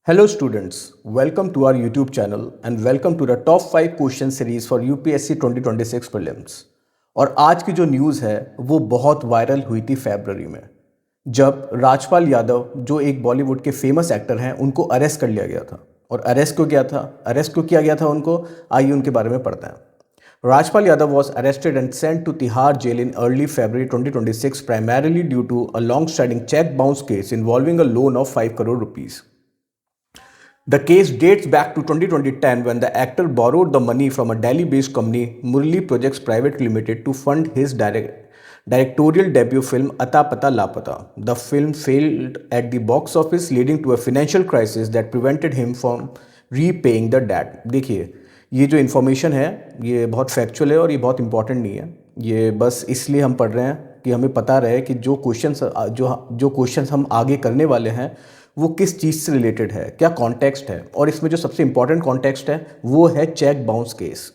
Hello students, welcome to our YouTube channel and welcome to the top 5 question series for UPSC 2026 prelims। और आज की जो news है वो बहुत वायरल हुई थी फरवरी में, जब राजपाल यादव जो एक बॉलीवुड के फेमस एक्टर हैं उनको अरेस्ट कर लिया गया था। और अरेस्ट क्यों किया गया था उनको, आइए उनके बारे में पढ़ते हैं। Rajpal Yadav was arrested and sent to Tihar jail in early February 2026 primarily due to a long-standing check bounce case involving a loan of 5 crore rupees. The case dates back to 2010 when the actor borrowed the money from a Delhi-based company, Murli Projects Private Limited, to fund his directorial debut film Ata Pata Lapata. The film failed at the box office, leading to a financial crisis that prevented him from repaying the debt. देखिए, ये जो information है ये बहुत factual है और ये बहुत इंपॉर्टेंट नहीं है। ये बस इसलिए हम पढ़ रहे हैं कि हमें पता रहे कि जो क्वेश्चंस हम आगे करने वाले हैं वो किस चीज़ से रिलेटेड है, क्या कॉन्टेक्स्ट है। और इसमें जो सबसे इंपॉर्टेंट कॉन्टेक्स्ट है वो है cheque bounce case.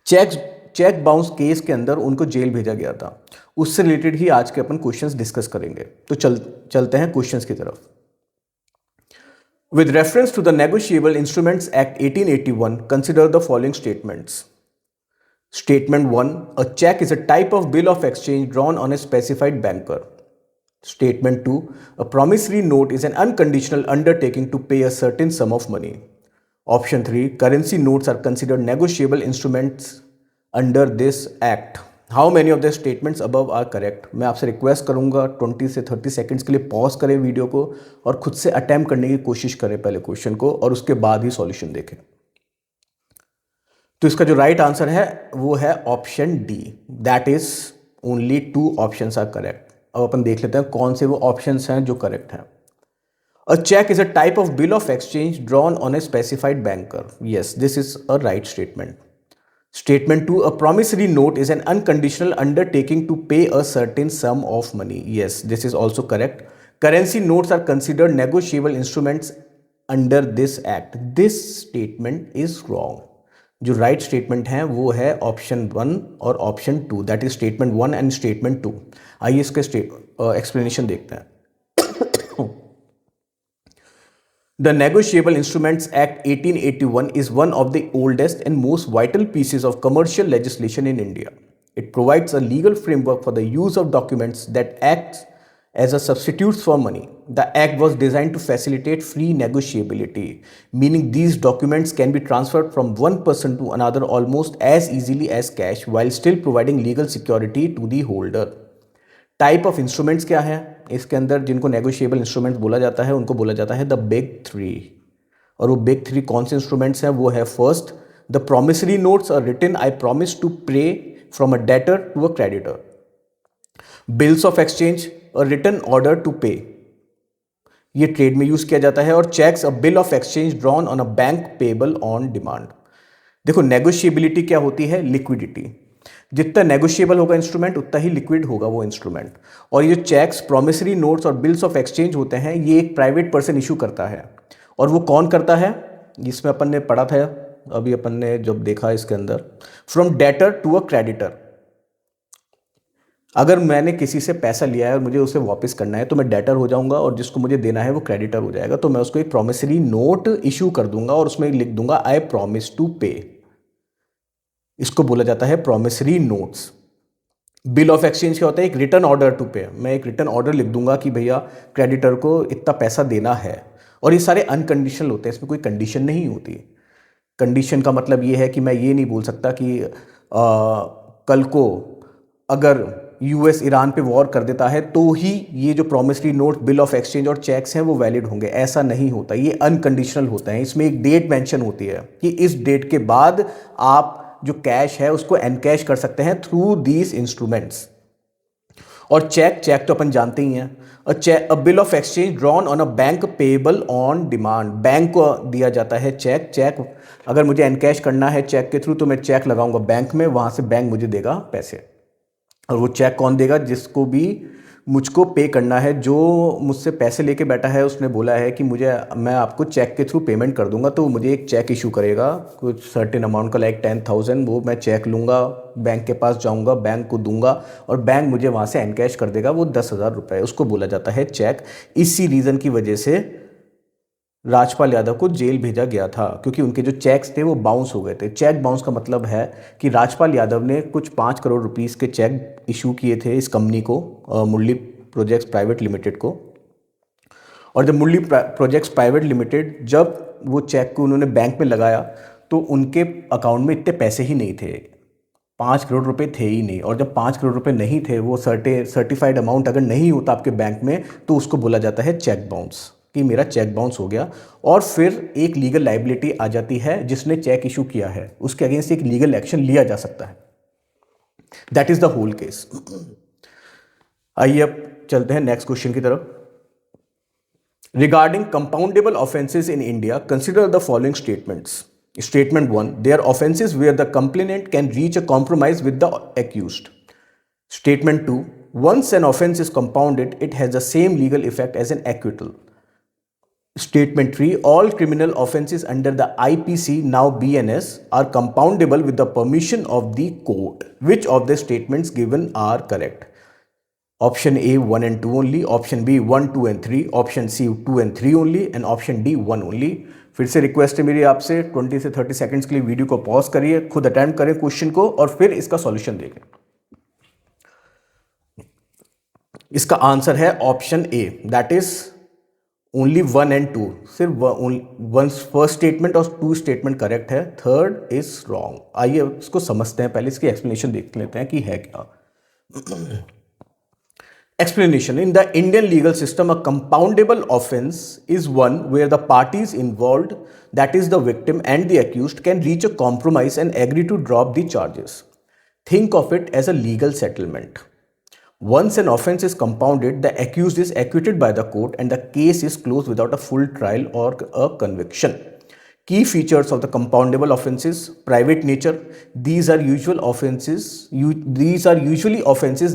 Cheque bounce case के अंदर उनको जेल भेजा गया था, उससे रिलेटेड ही आज के अपन क्वेश्चंस डिस्कस करेंगे। तो चलते हैं क्वेश्चंस की तरफ। With reference to the Negotiable Instruments Act 1881, consider the following statements. Statement 1. A check is a type of bill of exchange drawn on a specified banker. Statement 2. A promissory note is an unconditional undertaking to pay a certain sum of money. Option 3. Currency notes are considered negotiable instruments under this act. How many of the statements above are correct? मैं आपसे request करूंगा 20 से 30 seconds के लिए pause करें video को और खुद से अटेम्प्ट करने की कोशिश करें पहले क्वेश्चन को, और उसके बाद ही सॉल्यूशन देखें। तो इसका जो राइट आंसर है वो है option D, that is only 2 options are correct. अब अपन देख लेते हैं कौन से वो ऑप्शंस हैं जो करेक्ट हैं। A cheque is a type of bill of exchange drawn on a specified banker. Yes, this is a right statement. Statement 2. A promissory note is an unconditional undertaking to pay a certain sum of money. Yes, this is also correct. Currency notes are considered negotiable instruments under this act. This statement is wrong. जो right statement है वो है option 1 और option 2, that is statement 1 and statement 2। आइए इसके explanation देखते हैं। The Negotiable Instruments Act 1881 is one of the oldest and most vital pieces of commercial legislation in India. It provides a legal framework for the use of documents that act as a substitutes for money. The act was designed to facilitate free negotiability, meaning these documents can be transferred from one person to another almost as easily as cash while still providing legal security to the holder. Type of instruments क्या है इसके अंदर, जिनको negotiable instruments बोला जाता है उनको बोला जाता है द बिग 3। और वो बिग 3 कौन से इंस्ट्रूमेंट्स हैं? वो है first, the promissory notes are written I promise to pay from a debtor to a creditor. Bills of exchange, a written order to pay, ये ट्रेड में यूज किया जाता है। और cheques, a bill of exchange drawn on a bank payable on demand. देखो, negotiability क्या होती है? लिक्विडिटी। जितना नेगोशिएबल होगा इंस्ट्रूमेंट उतना ही लिक्विड होगा वो इंस्ट्रूमेंट। और ये चेक्स, प्रॉमिसरी नोट्स और बिल्स ऑफ एक्सचेंज होते हैं, ये एक प्राइवेट पर्सन इशू करता है। और वो कौन करता है? जिसमें अपन ने पढ़ा था अभी, अपन ने जब देखा इसके अंदर, from debtor to a creditor. अगर मैंने किसी से पैसा लिया है और मुझे उसे वापस करना है तो मैं डेटर हो जाऊंगा और जिसको मुझे देना है वो क्रेडिटर हो जाएगा। तो मैं उसको एक प्रॉमिसरी नोट इशू कर दूंगा और उसमें लिख दूंगा आई प्रॉमिस टू पे। इसको बोला जाता है promissory notes. Bill of exchange क्या होता है? एक रिटर्न ऑर्डर टू पे। मैं एक रिटर्न ऑर्डर लिख दूंगा कि भैया क्रेडिटर को इतना पैसा देना है। और ये सारे अनकंडीशनल होते हैं, इसमें कोई कंडीशन नहीं होती। कंडीशन का मतलब ये है कि मैं ये नहीं बोल सकता कि कल को अगर यूएस ईरान पे वॉर कर देता है तो ही ये जो promissory note, bill of exchange और चेक्स हैं वो वैलिड होंगे। ऐसा नहीं होता, ये अनकंडीशनल होता है। इसमें एक डेट मेंशन होती है कि इस डेट के बाद आप जो कैश है उसको एनकैश कर सकते हैं थ्रू दीज इंस्ट्रूमेंट्स। और चेक तो अपन जानते ही हैं। अ bill of exchange drawn on a bank payable on demand. Bank को दिया जाता है चेक अगर मुझे एनकैश करना है चेक के थ्रू तो मैं चेक लगाऊंगा बैंक में, वहां से बैंक मुझे देगा पैसे। और वो चेक कौन देगा? जिसको भी मुझको पे करना है, जो मुझसे पैसे लेके बैठा है उसने बोला है कि मैं आपको चेक के थ्रू पेमेंट कर दूंगा, तो मुझे एक चेक इशू करेगा कुछ सर्टेन अमाउंट का, लाइक 10,000। वो मैं चेक लूँगा, बैंक के पास जाऊँगा, बैंक को दूंगा और बैंक मुझे वहाँ से एनकैश कर देगा वो 10,000 रुपये। उसको बोला जाता है चेक। इसी रीज़न की वजह से राजपाल यादव को जेल भेजा गया था क्योंकि उनके जो चेक्स थे वो बाउंस हो गए थे। चेक बाउंस का मतलब है कि राजपाल यादव ने कुछ 5 करोड़ रुपीस के चेक इशू किए थे इस कंपनी को, मुरली प्रोजेक्ट्स प्राइवेट लिमिटेड को। और जब मुरली प्रोजेक्ट्स प्राइवेट लिमिटेड, जब वो चेक को उन्होंने बैंक में लगाया तो उनके अकाउंट में इतने पैसे ही नहीं थे, 5 करोड़ रुपए थे ही नहीं। और जब 5 करोड़ रुपए नहीं थे, वो सर्टिफाइड अमाउंट अगर नहीं होता आपके बैंक में, तो उसको बोला जाता है चेक बाउंस, कि मेरा चेक बाउंस हो गया। और फिर एक लीगल लाइबिलिटी आ जाती है, जिसने चेक इशू किया है उसके अगेंस्ट एक लीगल एक्शन लिया जा सकता है। That is the whole case. आइए अब चलते हैं नेक्स्ट क्वेश्चन की तरफ। Regarding compoundable offenses in India, consider the following statements. Statement 1. They are offenses where the complainant can reach a compromise with the accused. Statement 2. Once an offense is compounded, it has the same legal effect as an acquittal. Statement 3. All criminal offenses under the IPC, now BNS, are compoundable with the permission of the court. Which of the statements given are correct? Option A 1 and 2 only, option B 1, 2 and 3, option C 2 and 3 only, and option D 1 only. फिर से request है मेरी आपसे, 20 से 30 seconds के लिए video को pause करिए, खुद अटेम्प्ट करें क्वेश्चन को और फिर इसका सॉल्यूशन देखें। इसका आंसर है option A, that is only 1 and 2। सिर्फ वन फर्स्ट स्टेटमेंट और 2 स्टेटमेंट करेक्ट है, थर्ड इज रॉन्ग। आइए इसको समझते हैं, पहले इसकी एक्सप्लेनेशन देख लेते हैं कि है क्या। Explanation. In the Indian legal system, a compoundable offense is one where the parties involved, that is the victim and the accused, can reach a compromise and agree to drop the charges. Think of it as a legal settlement. Once an offense is compounded, the accused is acquitted by the court and the case is closed without a full trial or a conviction. Key features of the compoundable offenses: private nature. These are usually offenses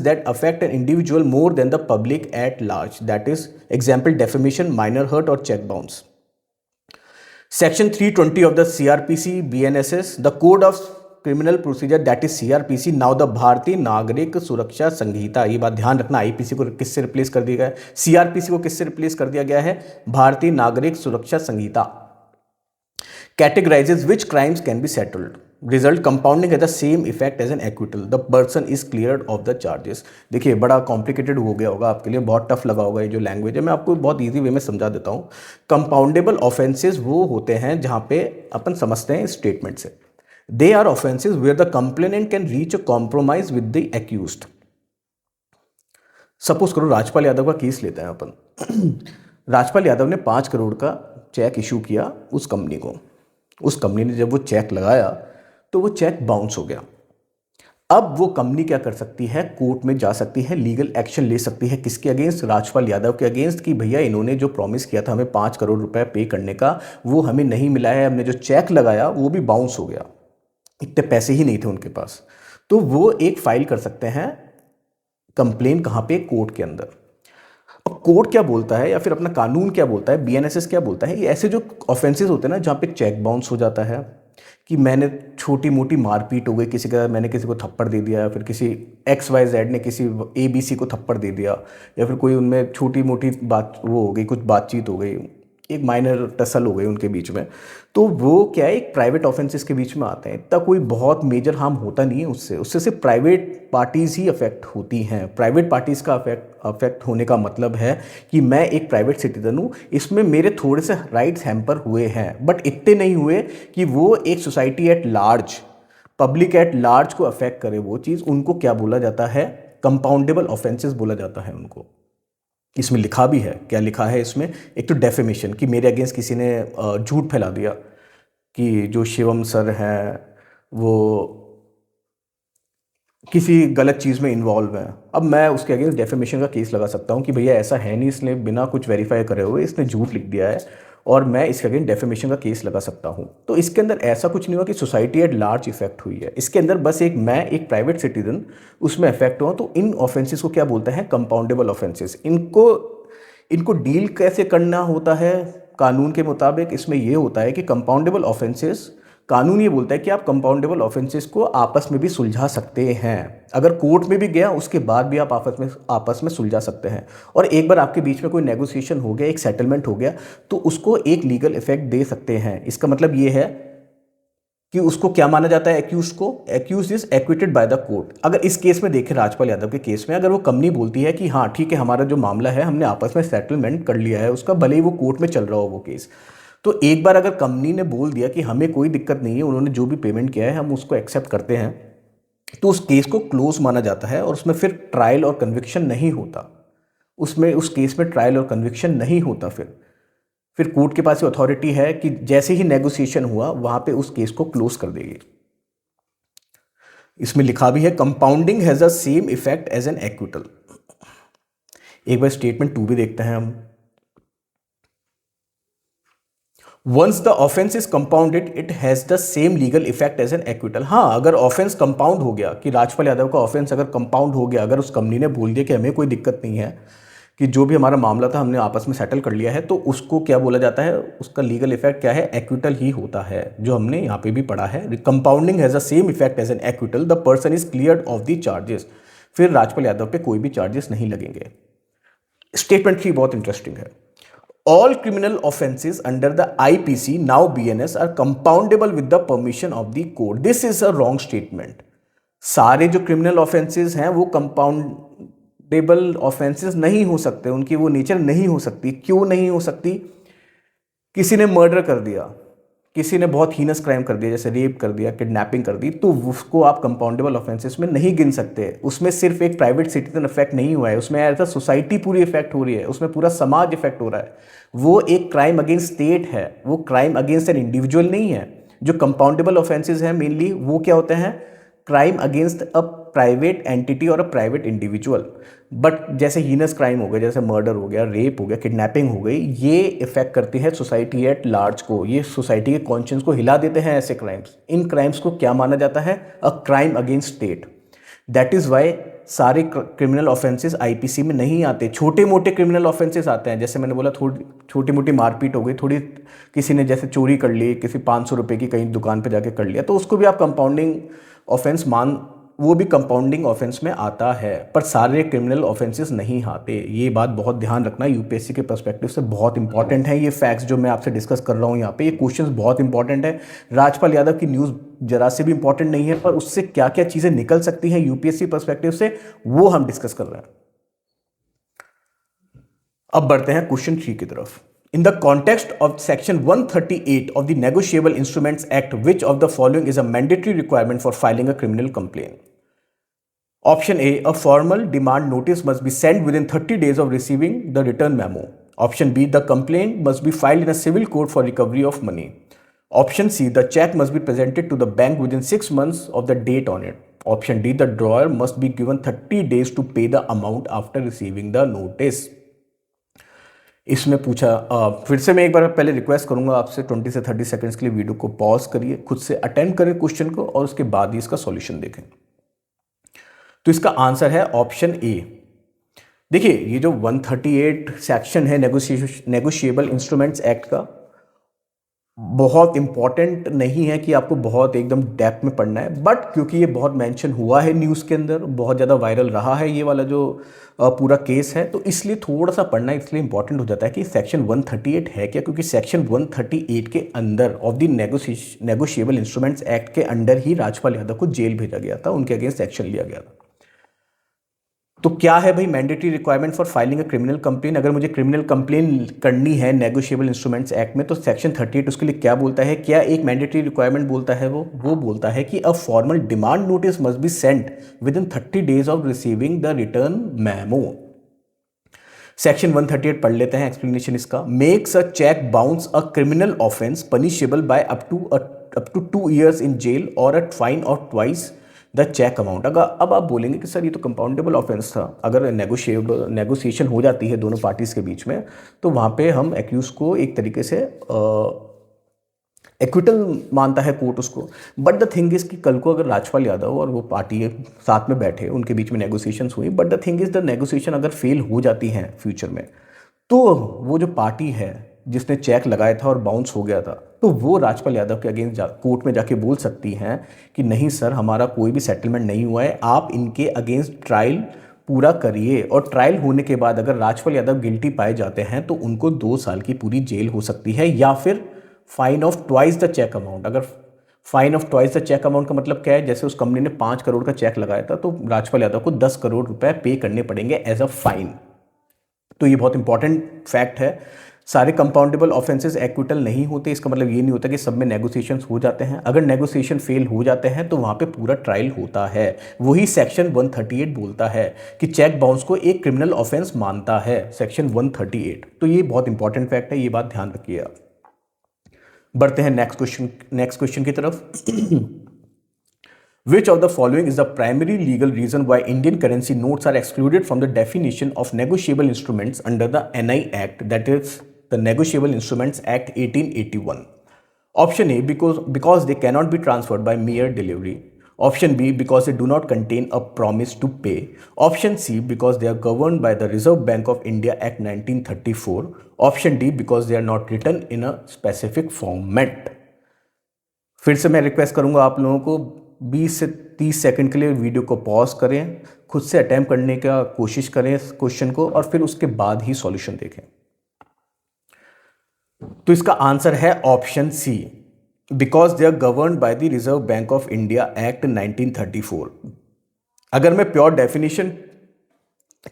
that affect an individual more than the public at large. That is, example, defamation, minor hurt, or check bounce. Section 320 of the CRPC BNSS, the Code of Criminal Procedure, that is CRPC, now the भारतीय नागरिक सुरक्षा संहिता। ये बात ध्यान रखना, IPC को किससे replace कर दिया गया है, सीआरपीसी को किससे रिप्लेस कर दिया गया है, भारतीय नागरिक सुरक्षा संहिता। Categorizes which crimes can be settled. Result: compounding has the same effect as an acquittal. The person is cleared of the charges. देखिए बड़ा कॉम्प्लिकेटेड हो गया होगा आपके लिए, बहुत टफ लगा होगा ये जो लैंग्वेज है, मैं आपको बहुत इजी वे में समझा देता हूँ। कंपाउंडेबल ऑफेंसेस वो होते हैं जहाँ पे अपन समझते हैं स्टेटमेंट से। They are offences where the complainant can reach a compromise with the accused. Suppose करो राजपाल यादव का केस लेते हैं अपन। राजपाल यादव ने 5 करोड़ का चेक इशू किया उस कंपनी को। उस कंपनी ने जब वो चेक लगाया तो वो चेक बाउंस हो गया। अब वो कंपनी क्या कर सकती है, कोर्ट में जा सकती है, लीगल एक्शन ले सकती है। किसके अगेंस्ट? राजपाल यादव के अगेंस्ट, कि भैया इन्होंने जो प्रॉमिस किया था हमें 5 करोड़ रुपए पे करने का, वो हमें नहीं मिला है, हमने जो चेक लगाया वो भी बाउंस हो गया, इतने पैसे ही नहीं थे उनके पास। तो वो एक फाइल कर सकते हैं कंप्लेन, कहाँ पे? कोर्ट के अंदर। अब कोर्ट क्या बोलता है या फिर अपना कानून क्या बोलता है, बीएनएसएस क्या बोलता है, ये ऐसे जो ऑफेंसेस होते हैं ना जहाँ पे चेक बाउंस हो जाता है, कि मैंने छोटी मोटी मारपीट हो गई किसी का, मैंने किसी को थप्पड़ दे दिया, या फिर किसी XYZ ने किसी ABC को थप्पड़ दे दिया, या फिर कोई उनमें छोटी मोटी बात वो हो गई, कुछ बातचीत हो गई, एक माइनर टसल हो गई उनके बीच में, तो वो क्या है, एक प्राइवेट ऑफेंसेस के बीच में आते हैं। इतना कोई बहुत मेजर हार्म होता नहीं है उससे सिर्फ प्राइवेट पार्टीज़ ही अफेक्ट होती हैं। प्राइवेट पार्टीज़ का अफेक्ट होने का मतलब है कि मैं एक प्राइवेट सिटीजन हूँ, इसमें मेरे थोड़े से राइट्स हैम्पर हुए हैं, बट इतने नहीं हुए कि वो एक society at large, public at large को अफेक्ट करे वो चीज़। उनको क्या बोला जाता है? कंपाउंडेबल ऑफेंसेस बोला जाता है उनको। इसमें लिखा भी है, क्या लिखा है इसमें? एक तो डेफेमेशन, कि मेरे अगेंस्ट किसी ने झूठ फैला दिया कि जो शिवम सर हैं वो किसी गलत चीज़ में इन्वॉल्व हैं। अब मैं उसके अगेंस्ट डेफेमेशन का केस लगा सकता हूँ कि भैया ऐसा है नहीं, इसने बिना कुछ वेरीफाई करे हुए इसने झूठ लिख दिया है, और मैं इसके अगेंस्ट डेफेमेशन का केस लगा सकता हूँ। तो इसके अंदर ऐसा कुछ नहीं हुआ कि सोसाइटी एट लार्ज इफेक्ट हुई है, इसके अंदर बस मैं एक प्राइवेट सिटीजन उसमें इफेक्ट हुआ। तो इन ऑफेंसेस को क्या बोलते हैं? Compoundable offences. इनको डील कैसे करना होता है कानून के मुताबिक? इसमें यह होता है कि कंपाउंडेबल ऑफेंसेस कानून ये बोलता है कि आप कंपाउंडेबल ऑफेंसेस को आपस में भी सुलझा सकते हैं। अगर कोर्ट में भी गया उसके बाद भी आप आपस में सुलझा सकते हैं। और एक बार आपके बीच में कोई नेगोशिएशन हो गया, एक सेटलमेंट हो गया, तो उसको एक लीगल इफेक्ट दे सकते हैं। इसका मतलब ये है कि उसको क्या माना जाता है, एक्यूज को, accused is acquitted by the court. अगर इस केस में देखें, राजपाल यादव के केस में, अगर वो कंपनी बोलती है कि हाँ ठीक है, हमारा जो मामला है हमने आपस में सेटलमेंट कर लिया है उसका, भले ही वो कोर्ट में चल रहा हो वो केस, तो एक बार अगर कंपनी ने बोल दिया कि हमें कोई दिक्कत नहीं है, उन्होंने जो भी पेमेंट किया है हम उसको एक्सेप्ट करते हैं, तो उस केस को क्लोज माना जाता है और उसमें फिर ट्रायल और कन्विक्शन नहीं होता। उसमें उस केस में ट्रायल और कन्विक्शन नहीं होता। फिर कोर्ट के पास ये अथॉरिटी है कि जैसे ही नेगोशिएशन हुआ वहां पे उस केस को क्लोज कर देगी। इसमें लिखा भी है compounding has the same effect as an acquittal. एक बार स्टेटमेंट 2 भी देखते हैं हम। Once the offence is compounded it has the same legal effect as an acquittal. हाँ, अगर ऑफेंस कंपाउंड हो गया, कि राजपाल यादव का ऑफेंस अगर कंपाउंड हो गया, अगर उस कंपनी ने बोल दिया कि हमें कोई दिक्कत नहीं है, कि जो भी हमारा मामला था हमने आपस में सेटल कर लिया है, तो उसको क्या बोला जाता है, उसका लीगल इफेक्ट क्या है, एक्विटल ही होता है, जो हमने यहाँ पे भी पढ़ा है। Compounding has the same effect as an acquittal, the person is cleared of the charges. फिर राजपाल यादव पे कोई भी चार्जेस नहीं लगेंगे। स्टेटमेंट 3 बहुत इंटरेस्टिंग है। All criminal offences under the IPC, now BNS, are compoundable with the permission of the court. This is a wrong statement. सारे जो क्रिमिनल ऑफेंसेस हैं वो कंपाउंडेबल ऑफेंसेस नहीं हो सकते, उनकी वो नेचर नहीं हो सकती। क्यों नहीं हो सकती? किसी ने मर्डर कर दिया, किसी ने बहुत हीनस क्राइम कर दिया, जैसे रेप कर दिया, किडनैपिंग कर दी, तो उसको आप कंपाउंडेबल ऑफेंसेस में नहीं गिन सकते। उसमें सिर्फ एक प्राइवेट सिटीजन इफेक्ट नहीं हुआ है, उसमें ऐसा सोसाइटी पूरी इफेक्ट हो रही है, उसमें पूरा समाज इफेक्ट हो रहा है। वो एक क्राइम अगेंस्ट स्टेट है, वो क्राइम अगेंस्ट एन इंडिविजुअल नहीं है। जो कंपाउंडेबल ऑफेंसेस हैं मेनली वो क्या होते हैं, crime against a private entity और अ प्राइवेट इंडिविजुअल। बट जैसे हीनस क्राइम हो गया, जैसे मर्डर हो गया, रेप हो गया, किडनैपिंग हो गई, ये इफेक्ट करती है सोसाइटी एट लार्ज को, ये सोसाइटी के कॉन्शियंस को हिला देते हैं ऐसे क्राइम्स। इन क्राइम्स को क्या माना जाता है, a crime against state. That is why सारे क्रिमिनल ऑफेंसेस आईपीसी में नहीं आते। छोटे मोटे क्रिमिनल ऑफेंसेस आते हैं, जैसे मैंने बोला थोड़ी छोटी मोटी मारपीट हो गई, थोड़ी किसी ने जैसे चोरी कर ली, किसी 500 रुपये की कहीं दुकान पे जाके कर लिया, तो उसको भी आप कंपाउंडिंग ऑफेंस वो भी कंपाउंडिंग ऑफेंस में आता है। पर सारे क्रिमिनल ऑफेंसेस नहीं आते, ये बात बहुत ध्यान रखना, यूपीएससी के पर्सपेक्टिव से बहुत इंपॉर्टेंट है। ये फैक्ट्स जो मैं आपसे डिस्कस कर रहा हूँ यहाँ पे, ये क्वेश्चंस बहुत इंपॉर्टेंट है। राजपाल यादव की न्यूज़ जरा से भी इंपॉर्टेंट नहीं है, पर उससे क्या क्या चीज़ें निकल सकती हैं यूपीएससी पर्सपेक्टिव से, वो हम डिस्कस कर रहे हैं। अब बढ़ते हैं क्वेश्चन 3 की तरफ। In the context of Section 138 of the Negotiable Instruments Act, which of the following is a mandatory requirement for filing a criminal complaint? Option A, a formal demand notice must be sent within 30 days of receiving the return memo. Option B, the complaint must be filed in a civil court for recovery of money. Option C, the check must be presented to the bank within 6 months of the date on it. Option D, the drawer must be given 30 days to pay the amount after receiving the notice. इसमें पूछा, फिर से मैं एक बार पहले request करूंगा आपसे 20 से 30 सेकंड्स के लिए वीडियो को पॉज करिए, खुद से अटेम्प्ट करें क्वेश्चन को और उसके बाद ही इसका सॉल्यूशन देखें। तो इसका आंसर है ऑप्शन ए। देखिए, ये जो 138 सेक्शन है नेगोशिएबल इंस्ट्रूमेंट्स एक्ट का, बहुत इंपॉर्टेंट नहीं है कि आपको बहुत एकदम डेप्थ में पढ़ना है, बट क्योंकि ये बहुत मेंशन हुआ है न्यूज़ के अंदर, बहुत ज़्यादा वायरल रहा है ये वाला जो पूरा केस है, तो इसलिए थोड़ा सा पढ़ना इसलिए इंपॉर्टेंट हो जाता है कि सेक्शन 138 है क्या। क्योंकि सेक्शन 138 के अंदर of the negotiable instruments act के अंडर ही राजपाल यादव को जेल भेजा गया था, उनके अगेंस्ट एक्शन लिया गया था। तो क्या है भाई mandatory requirement for filing a criminal complain? अगर मुझे क्रिमिनल कंप्लेन करनी है नेगोशिएबल इंस्ट्रूमेंट्स एक्ट में, तो सेक्शन 38 उसके लिए क्या बोलता है, क्या एक मैंडेटरी रिक्वायरमेंट बोलता है वो बोलता है कि a formal demand notice must be sent within 30 days of receiving the return memo. Section 138 पढ़ लेते हैं, एक्सप्लेनेशन इसका। Makes a cheque bounce a criminal offence punishable by up to 2 years in jail और a fine of twice the cheque amount. अगर अब आप बोलेंगे कि सर ये तो कंपाउंडेबल ऑफेंस था, अगर नेगोशिएशन हो जाती है दोनों पार्टीज के बीच में, तो वहाँ पे हम एक्यूज को एक तरीके से एक्विटल मानता है कोर्ट उसको। बट द थिंग इज कि कल को अगर राजपाल यादव और वो पार्टी साथ में बैठे, उनके बीच में नेगोशिएशंस हुई, but the thing is the negotiation अगर फेल हो जाती हैं फ्यूचर में, तो वो जो पार्टी है जिसने चेक लगाया था और बाउंस हो गया था, तो वो राजपाल यादव के अगेंस्ट कोर्ट में जाके बोल सकती हैं कि नहीं सर, हमारा कोई भी सेटलमेंट नहीं हुआ है, आप इनके अगेंस्ट ट्रायल पूरा करिए। और ट्रायल होने के बाद अगर राजपाल यादव गिल्टी पाए जाते हैं तो उनको 2 साल की पूरी जेल हो सकती है, या फिर fine of twice the cheque amount. अगर fine of twice the cheque amount का मतलब क्या है, जैसे उस कंपनी ने 5 करोड़ का चेक लगाया था तो राजपाल यादव को 10 करोड़ रुपए पे करने पड़ेंगे एज अ फाइन। तो ये बहुत इंपॉर्टेंट फैक्ट है। सारे कंपाउंडेबल ऑफेंसेस एक्विटल नहीं होते, इसका मतलब ये नहीं होता कि सब में नेगोशिएशंस हो जाते हैं। अगर नेगोशिएशन फेल हो जाते हैं तो वहाँ पे पूरा ट्रायल होता है। वही सेक्शन 138 बोलता है कि चेक बाउंस को एक क्रिमिनल ऑफेंस मानता है, सेक्शन 138। तो ये बहुत इंपॉर्टेंट फैक्ट है, ये बात ध्यान रखिए आप। बढ़ते हैं नेक्स्ट क्वेश्चन की तरफ। Which of the following is the primary legal reason why Indian currency notes are excluded from the definition of negotiable instruments under the NI Act, that is the Negotiable Instruments Act 1881? Option A, because they cannot be transferred by mere delivery. Option B, because they do not contain a promise to pay. Option C, because they are governed by the Reserve Bank of India Act 1934. Option D, because they are not written in a specific format. फिर से मैं request करूंगा आप लोगों को 20 से 30 second के लिए वीडियो को पॉज करें, खुद से अटेम्प्ट करने का कोशिश करें इस क्वेश्चन को, और फिर उसके बाद ही सॉल्यूशन देखें। तो इसका आंसर है option C, because they are governed by the Reserve Bank of India act 1934। अगर मैं प्योर डेफिनेशन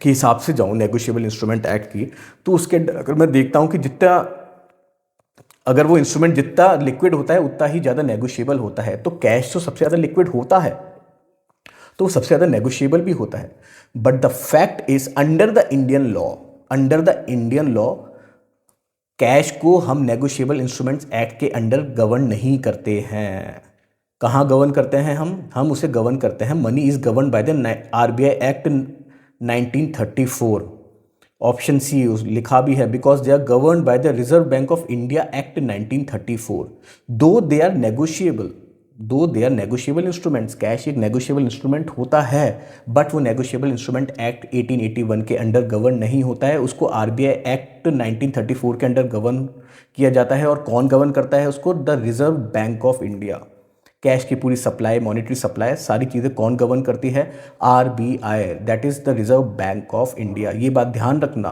के हिसाब से जाऊं नेगोशिएबल इंस्ट्रूमेंट एक्ट की, तो उसके अगर मैं देखता हूं कि अगर वो इंस्ट्रूमेंट जितना लिक्विड होता है उतना ही ज़्यादा नेगोशिएबल होता है, तो कैश तो सबसे ज़्यादा लिक्विड होता है तो सबसे ज़्यादा नेगोशिएबल भी होता है। But the fact is under the Indian law cash को हम नेगोशिएबल इंस्ट्रूमेंट्स एक्ट के अंडर गवर्न नहीं करते हैं। कहाँ गवर्न करते हैं हम उसे गवर्न करते हैं, money is govern by the RBI act 1934। Option C लिखा भी है, because they are govern by the Reserve Bank of India act 1934। Though they are negotiable instruments, cash एक नेगोशिएबल इंस्ट्रूमेंट होता है, बट वो नेगोशिएबल इंस्ट्रूमेंट एक्ट 1881 के under govern नहीं होता है, उसको आरबीआई एक्ट 1934 के अंडर गवर्न किया जाता है। और कौन गवर्न करता है उसको? The Reserve Bank of India. Cash की पूरी सप्लाई, मॉनेटरी सप्लाई, सारी चीज़ें कौन गवर्न करती है? RBI, that is the Reserve Bank of India. ये बात ध्यान रखना।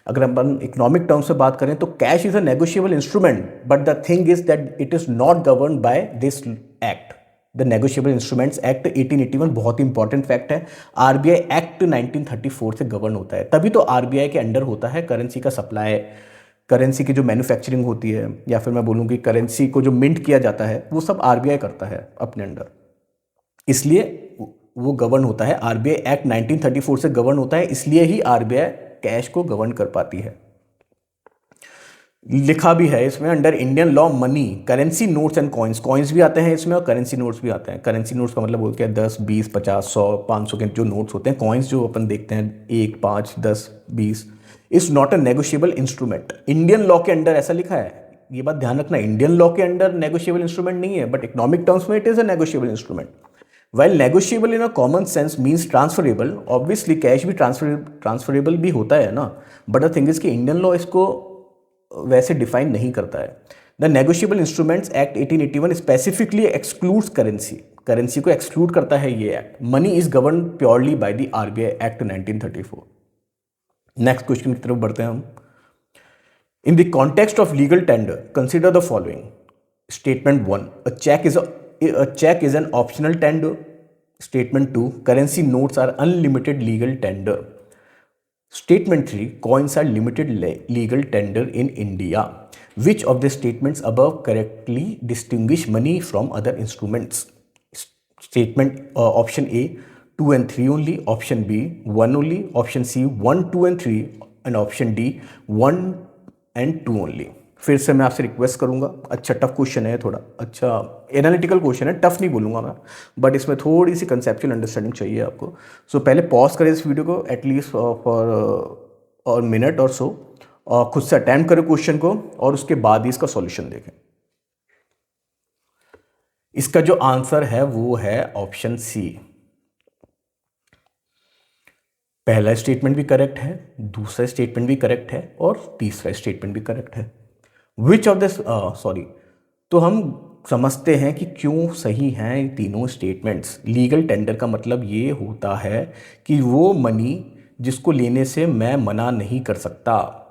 अगर अपन इकोनॉमिक टर्म से बात करें तो cash is a negotiable instrument, but the thing is that it is not govern by this act, the negotiable instruments act 1881। बहुत इंपॉर्टेंट फैक्ट है, आरबीआई एक्ट 1934 से गवर्न होता है, तभी तो आरबीआई के अंडर होता है करेंसी का सप्लाई, करेंसी की जो मैन्युफैक्चरिंग होती है, या फिर मैं बोलूँ कि करेंसी को जो मिंट किया जाता है, वो सब आरबीआई करता है अपने अंडर, इसलिए वो गवर्न होता है। आरबीआई एक्ट 1934 से गवर्न होता है, इसलिए ही आरबीआई कैश को गवर्न कर पाती है। लिखा भी है इसमें, under Indian law money, currency notes and coins भी आते हैं इसमें, और करेंसी नोट्स भी आते हैं। करेंसी नोट्स का मतलब बोल के 10, 20, 50, 100, 500 के जो नोट्स होते हैं, कॉइन्स जो अपन देखते हैं 1, 5, 10, 20, is not a negotiable instrument. Indian law के अंडर ऐसा लिखा है, ये बात ध्यान रखना, इंडियन लॉ के अंडर नेगोशिएबल इंस्ट्रूमेंट नहीं है, बट इकोनॉमिक टर्म्स में it is a negotiable instrument. While negotiable in a common sense means transferable, obviously cash भी ट्रांसफरेबल भी होता है ना, बट द थिंग इज कि इंडियन लॉ इसको वैसे डिफाइन नहीं करता है। The negotiable instruments act 1881 specifically excludes currency को एक्सक्लूड करता है ये act. Money is govern purely bye the RBI act 1934। Next question की तरफ बढ़ते हैं हम। In the context of legal tender consider the following. Statement 1, a check is an optional tender. Statement 2, currency notes are unlimited legal tender. Statement 3, coins are limited legal tender in India. Which of the statements above correctly distinguish money from other instruments? Statement option A, 2 and 3 only, option B, 1 only, option C, 1, 2 and 3, and option D, 1 and 2 only. फिर से मैं आपसे request करूंगा, अच्छा tough question है, थोड़ा अच्छा analytical question है, टफ नहीं बोलूंगा मैं, बट इसमें थोड़ी सी कंसेप्चुअल अंडरस्टैंडिंग चाहिए आपको। सो पहले पॉज करें इस वीडियो को एटलीस्ट फॉर मिनट और सो, खुद से अटेम्प्ट करें क्वेश्चन को, और उसके बाद ही इसका सॉल्यूशन देखें। इसका जो आंसर है वो है ऑप्शन सी। पहला स्टेटमेंट भी करेक्ट है, दूसरा स्टेटमेंट भी करेक्ट है, और तीसरा स्टेटमेंट भी करेक्ट है। Which of this तो हम समझते हैं कि क्यों सही हैं ये तीनों स्टेटमेंट्स। लीगल टेंडर का मतलब ये होता है कि वो मनी जिसको लेने से मैं मना नहीं कर सकता।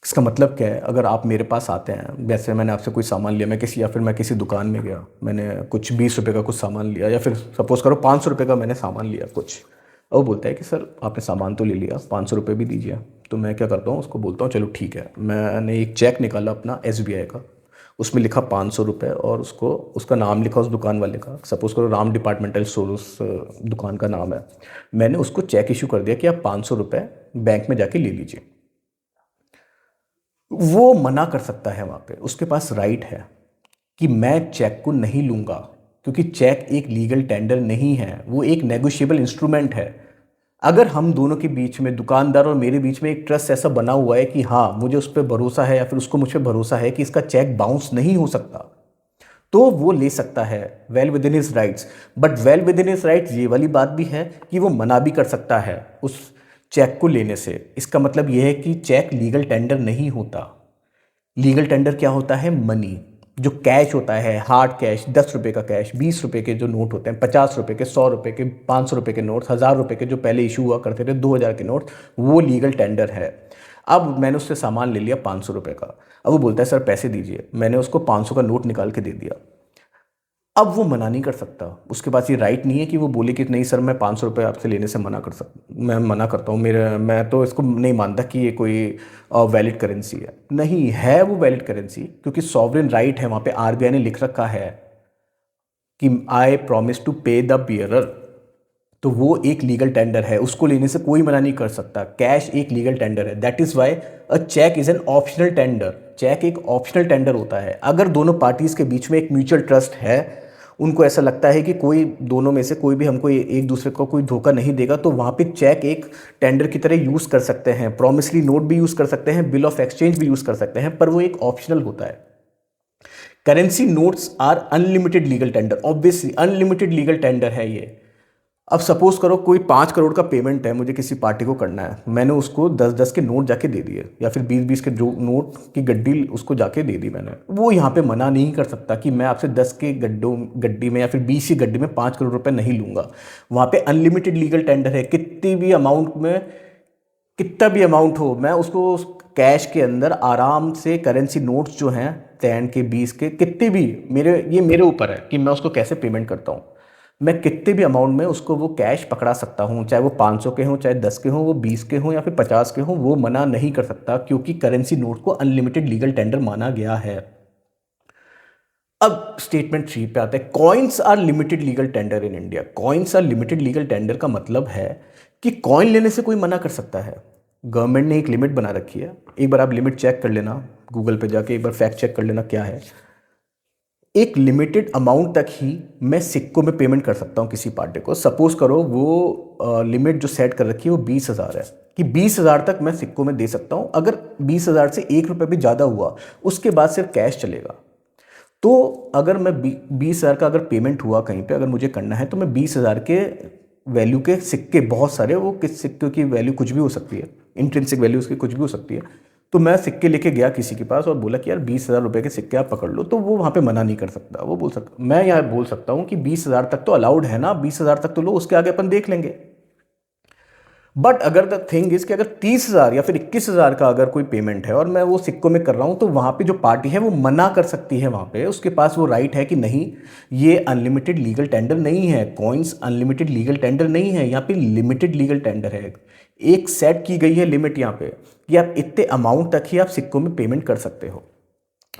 इसका मतलब क्या है, अगर आप मेरे पास आते हैं, जैसे मैंने आपसे कोई सामान लिया, मैं किसी दुकान में गया, मैंने कुछ 20 रुपए का कुछ सामान लिया, या फिर सपोज करो 500 रुपये का मैंने सामान लिया कुछ, और वो बोलता है कि सर आपने सामान तो ले लिया, 500 रुपये भी दीजिए। तो मैं क्या करता हूँ, उसको बोलता हूँ चलो ठीक है। मैंने एक चेक निकाला अपना SBI का, उसमें लिखा 500 रुपये, और उसको उसका नाम लिखा उस दुकान वाले का, सपोज करो राम डिपार्टमेंटल स्टोर उस दुकान का नाम है। मैंने उसको चेक इशू कर दिया कि आप 500 रुपये बैंक में जाके ले लीजिए। वो मना कर सकता है, वहाँ पे उसके पास राइट है कि मैं चेक को नहीं लूँगा, क्योंकि चेक एक लीगल टेंडर नहीं है, वो एक नेगोशिएबल इंस्ट्रूमेंट है। अगर हम दोनों के बीच में, दुकानदार और मेरे बीच में एक ट्रस्ट ऐसा बना हुआ है कि हाँ मुझे उस पर भरोसा है, या फिर उसको मुझ पर भरोसा है कि इसका चेक बाउंस नहीं हो सकता, तो वो ले सकता है, well with in his rights. But well with in his rights ये वाली बात भी है कि वो मना भी कर सकता है उस चेक को लेने से। इसका मतलब ये है कि चेक लीगल टेंडर नहीं होता। लीगल टेंडर क्या होता है, मनी, जो कैश होता है, हार्ड कैश, 10 रुपये का कैश, 20 रुपये के जो नोट होते हैं, 50 रुपये के, 100 रुपये के, 500 रुपये के नोट, 1000 रुपये के जो पहले इशू हुआ करते थे, 2000 के नोट, वो लीगल टेंडर है। अब मैंने उससे सामान ले लिया 500 रुपये का, अब वो बोलता है सर पैसे दीजिए, मैंने उसको 500 का नोट निकाल के दे दिया। अब वो मना नहीं कर सकता, उसके पास ये राइट नहीं है कि वो बोले कि नहीं सर मैं 500 रुपये आपसे लेने से मना कर मैं मना करता हूँ, मैं तो इसको नहीं मानता कि ये कोई वैलिड करेंसी है। नहीं है वो वैलिड करेंसी, क्योंकि सॉवरेन राइट है, वहाँ पे RBI ने लिख रखा है कि आई प्रॉमिस टू पे द बियरर। तो वो एक लीगल टेंडर है, उसको लेने से कोई मना नहीं कर सकता। कैश एक लीगल टेंडर है, that is why a cheque is an optional tender. Cheque एक ऑप्शनल टेंडर होता है। अगर दोनों पार्टीज के बीच में एक म्यूचुअल ट्रस्ट है, उनको ऐसा लगता है कि कोई दोनों में से कोई भी हमको एक दूसरे को कोई धोखा नहीं देगा, तो वहाँ पे चेक एक टेंडर की तरह यूज़ कर सकते हैं, प्रॉमिसरी नोट भी यूज़ कर सकते हैं, बिल ऑफ एक्सचेंज भी यूज़ कर सकते हैं, पर वो एक ऑप्शनल होता है। Currency notes are unlimited legal tender, obviously unlimited legal tender है ये। अब सपोज करो कोई 5 करोड़ का पेमेंट है, मुझे किसी पार्टी को करना है, मैंने उसको 10-10 के नोट जाके दे दिए, या फिर 20-20 के जो नोट की गड्डी उसको जाके दे दी मैंने। वो यहाँ पे मना नहीं कर सकता कि मैं आपसे 10 के गड्डी में या फिर 20 की गड्डी में 5 करोड़ रुपए नहीं लूँगा। वहाँ पे अनलिमिटेड लीगल टेंडर है, कितनी भी अमाउंट में, कितना भी अमाउंट हो, मैं उसको कैश के अंदर आराम से, करेंसी नोट्स जो हैं 10 के, 20 के, कितने भी, ये मेरे ऊपर है कि मैं उसको कैसे पेमेंट करता हूँ। मैं कितने भी अमाउंट में उसको वो कैश पकड़ा सकता हूँ, चाहे वो 500 के हों, चाहे 10 के हों, वो 20 के हों या फिर 50 के हों, वो मना नहीं कर सकता, क्योंकि करेंसी नोट को अनलिमिटेड लीगल टेंडर माना गया है। अब स्टेटमेंट 3 पे आते हैं, coins are limited legal tender in India. Coins are limited legal tender का मतलब है कि कॉइन लेने से कोई मना कर सकता है। गवर्नमेंट ने एक लिमिट बना रखी है, एक बार आप लिमिट चेक कर लेना, गूगल पे जाके एक बार फैक्ट चेक कर लेना क्या है। एक लिमिटेड अमाउंट तक ही मैं सिक्कों में पेमेंट कर सकता हूँ किसी पार्टी को। सपोज करो वो लिमिट जो सेट कर रखी है वो 20,000 है, कि 20,000 तक मैं सिक्कों में दे सकता हूँ। अगर 20,000 से 1 रुपये भी ज़्यादा हुआ, उसके बाद सिर्फ कैश चलेगा। तो अगर मैं 20,000 का अगर पेमेंट हुआ कहीं पे, अगर मुझे करना है, तो मैं 20,000 के वैल्यू के सिक्के, बहुत सारे, वो किस सिक्के की वैल्यू कुछ भी हो सकती है, इंट्रिंसिक वैल्यू उसकी कुछ भी हो सकती है, तो मैं सिक्के लेके गया किसी के पास और बोला कि यार 20,000 रुपये के सिक्के आप पकड़ लो, तो वो वहाँ पे मना नहीं कर सकता। वो बोल सकता, मैं यहाँ बोल सकता हूँ कि 20,000 तक तो अलाउड है ना, 20,000 तक तो लो, उसके आगे अपन देख लेंगे। बट अगर द थिंग इज कि अगर 30,000 या फिर 21,000 का अगर कोई पेमेंट है और मैं वो सिक्कों में कर रहा हूं, तो वहां पे जो पार्टी है वो मना कर सकती है। वहां पे उसके पास वो राइट है कि नहीं, ये अनलिमिटेड लीगल टेंडर नहीं है, कॉइन्स अनलिमिटेड लीगल टेंडर नहीं है, यहाँ पे लिमिटेड लीगल टेंडर है। एक सेट की गई है लिमिट यहाँ पे कि आप इतने अमाउंट तक ही आप सिक्कों में पेमेंट कर सकते हो।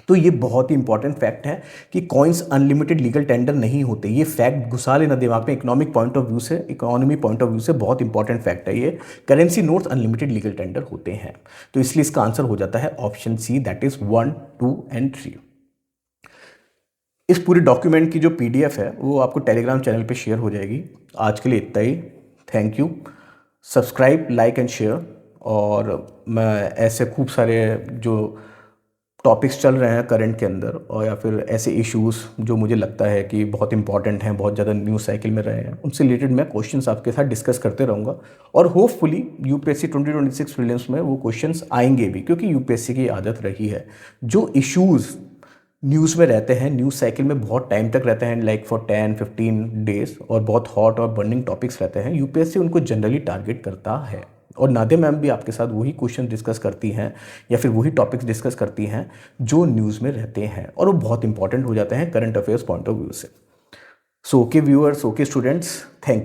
तो ये बहुत ही इंपॉर्टेंट फैक्ट है कि कॉइन्स अनलिमिटेड लीगल टेंडर नहीं होते। ये फैक्ट घुसा लेना दिमाग में, इकोनॉमिक पॉइंट ऑफ व्यू से, इकोनॉमी पॉइंट ऑफ व्यू से बहुत इंपॉर्टेंट फैक्ट है ये। Currency notes unlimited legal tender होते हैं, तो इसलिए इसका आंसर हो जाता है option C, that is 1, 2 and 3। इस पूरे डॉक्यूमेंट की जो PDF है वो आपको टेलीग्राम चैनल पे शेयर हो जाएगी। आज के लिए इतना ही, thank you. Subscribe, like and share, और मैं ऐसे खूब सारे जो टॉपिक्स चल रहे हैं करंट के अंदर, और या फिर ऐसे इश्यूज़ जो मुझे लगता है कि बहुत इंपॉर्टेंट हैं, बहुत ज़्यादा न्यूज़ साइकिल में रहे हैं, उनसे रिलेटेड मैं क्वेश्चंस आपके साथ डिस्कस करते रहूँगा। और होपफुली यूपीएससी 2026 प्रीलिम्स में वो क्वेश्चंस आएंगे भी, क्योंकि यूपीएससी की आदत रही है जो इश्यूज़ न्यूज़ में रहते हैं, न्यूज़ साइकिल में बहुत टाइम तक रहते हैं, लाइक फॉर 10-15 डेज, और बहुत हॉट और बर्निंग टॉपिक्स रहते हैं, यूपीएससी उनको जनरली टारगेट करता है। और नादे मैम भी आपके साथ वही क्वेश्चन डिस्कस करती हैं या फिर वही टॉपिक्स डिस्कस करती हैं जो न्यूज़ में रहते हैं, और वो बहुत इंपॉर्टेंट हो जाते हैं current affairs point of view से। So okay viewers, okay students, thank you.